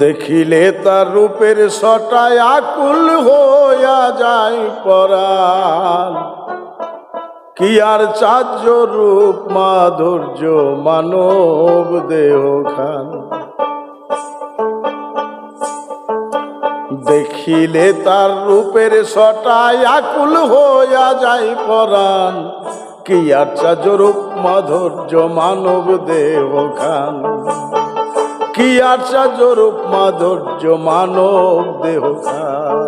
দেখিলে তার রূপের সটায় আকুল হইয়া যায় পরাণ। কি আর চার্য রূপ মাধুর্য মানব দেহ খান। দেখিলে তার রূপের সটায় আকুল হইয়া যায় পরাণ। কি আর চার্য রূপ মাধুর্য মানব দেহ খান। কি আর চার্য রূপ মাধুর্য মানব দেহ খান।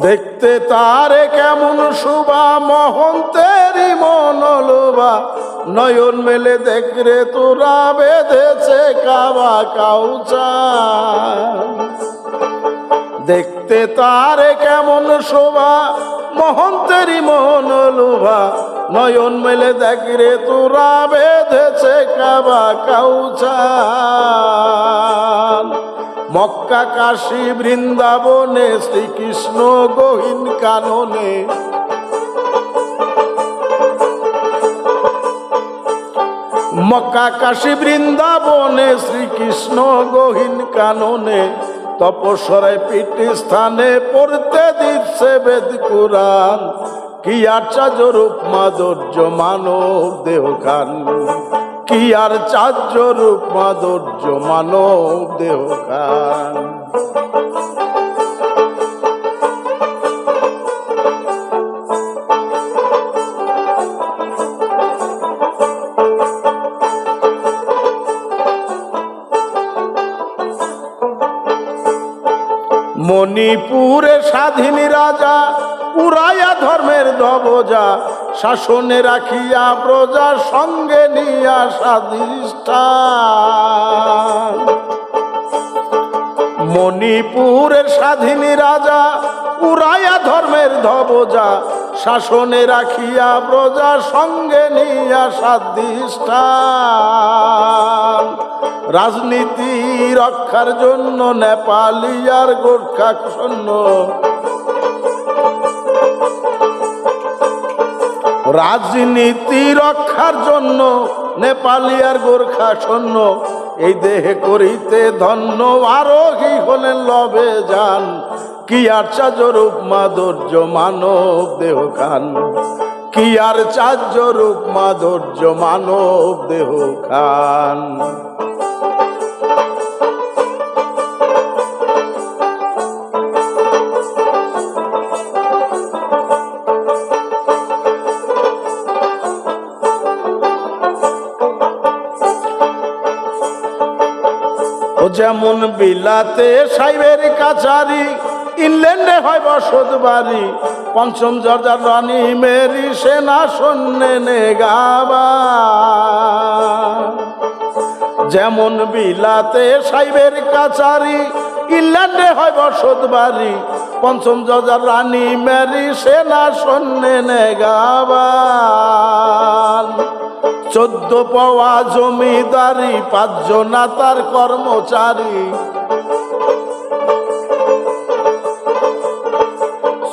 দেখতে তারে কেমন শোভা মহন্তেরই মনলোভা। নয়ন মেলে দেখরে তোরা বেঁধেছে কাবা কাউচা। দেখতে তারে কেমন শোভা মহন্তেরই মনলোভা। নয়ন মেলে দেখরে তোরা বেঁধেছে কাবা কাউচা। মক্কা কাশী বৃন্দাবনে শ্রীকৃষ্ণ গহীন কাননে। মক্কা কাশী বৃন্দাবনে শ্রীকৃষ্ণ গহীন কাননে। তপস্বরায় পীঠে স্থানে পড়তে দিচ্ছে বেদ কুরআন। কি আর চার্য রূপ মাধুর্য মানব দেহ খান। কি আর চার্য রূপ মাধুর্য মানব দেহ খান। মণিপুরে স্বাধীন রাজা উড়াইয়া ধর্মের ধ্বজা। শাসনে রাখিয়া প্রজার সঙ্গে নিয়া স্বাধিষ্ঠান। মণিপুরের স্বাধীন রাজা উড়াইয়া ধর্মের ধ্বজা। শাসনে রাখিয়া প্রজার সঙ্গে নিয়া স্বাধিষ্ঠান। রাজনীতি রক্ষার জন্য নেপালি আর গোর্খা সৈন্য। রাজনীতি রক্ষার জন্য নেপালি আর গোর্খা সৈন্য। এই দেহে করিতে ধন্য আরোহী হলেন লবে যান। কি আর চার্য রূপ মাধুর্য মানব দেহ খান। কি আর চার্য রূপ মাধুর্য মানব দেহ খান। ও যেমন বিলাতে সাইবের কাছারি। ইংল্যান্ডে হয় বসত বাড়ি। পঞ্চম জর্জার রানী মেরি সেনা সৈন্যে নেগাবা। যেমন বিলাতে সাইবের কাছারি। ইংল্যান্ডে হয় বসত বাড়ি। পঞ্চম জর্জার রানী মেরি সেনা সৈন্যে নেগাবা। 14 পাওয়া জমিদারি 5 জনা তার কর্মচারী।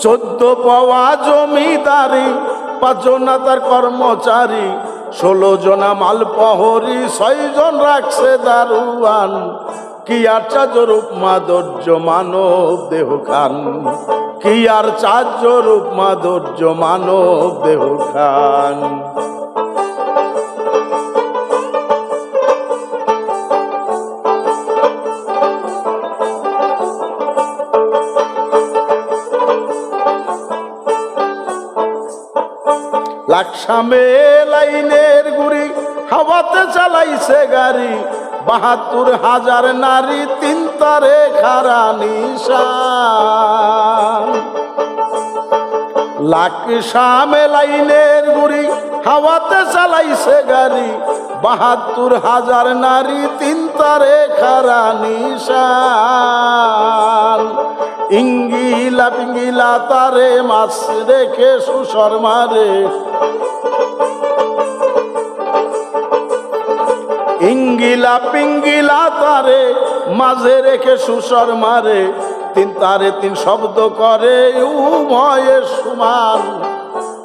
14 পাওয়া জমিদারি 5 জনা তার কর্মচারী। 16 জনা মাল প্রহরী 6 জন রাখছে দারুয়ান। কি আর চার্য রূপ মাধুর্য মানব দেহ খান। কি আর চার্য রূপ মাধুর্য মানব দেহ খান। লাকসামে লাইনের গুড়ি হাওয়াতে চালাইছে গাড়ি। ৭২,০০০ নারী 3 তারে খারা নিশান। লাকসামে লাইনের গুড়ি হাওয়াতে চালাইছে গাড়ি। ৭২,০০০ নারী 3 তারে খারা নিশান। ইঙ্গিলা পিঙ্গিলা তারে মাছ রেখে সুসর মারে, ইঙ্গিলা পিঙ্গিলা তারে মাঝে রেখে সুসর মারে, তিন তারে তিন শব্দ করে উভয়ের সমান।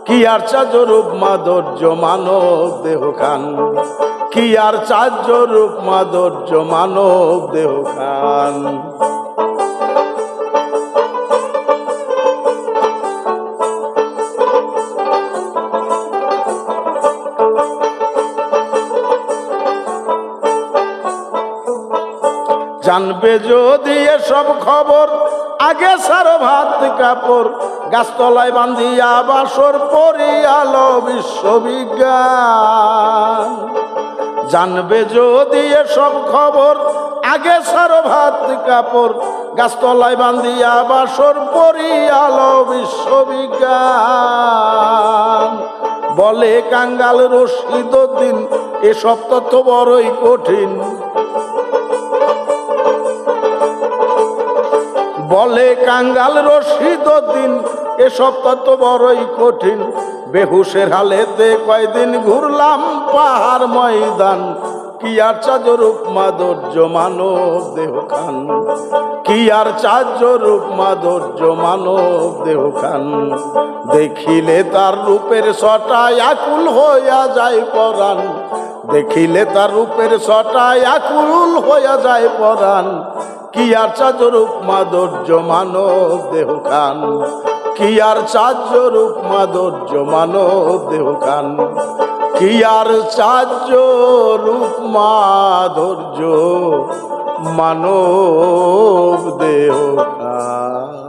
কি আর চার্য রূপ মাধুর্য মানব দেহ খান, কি আর চার্য রূপ মাধুর্য মানব দেহ খান। জানবে যদি এসব খবর আগে সারো ভাত কাপড়, গাছতলায় বান্ধিয়া বাসর পরিয়ালো বিশ্ববিজ্ঞান। জানবে যদি এসব খবর আগে সারো ভাত কাপড়, গাছতলায় বান্ধিয়া বাসর পরিয়ালো বিশ্ববিজ্ঞান। বলে কাঙ্গাল রশিদ উদ্দিন এসব তথ্য বড়ই কঠিন, বলে কাঙ্গাল রশিদ উদ্দিন এসব তত বড়ই কঠিন। বেহুশের হালেতে কয়দিন ঘুরলাম পাহাড় ময়দান, কি আর চার্য রূপ মাধুর্য মানব দেহ খান, কি আর চার্য রূপ মাধুর্য মানব দেহ খান। দেখিলে তার রূপের ছটায় আকুল হইয়া যায় পরাণ, দেখিলে তার রূপের ছটায় আকুল হইয়া যায় পরাণ। কি আর চার্য রূপ মাধুর্য মানব দেহ খান, কি আর চার্য রূপ মাধুর্য মানব দেহ খান, কি আর চার্য রূপ মাধুর্য মানব দেহ খান।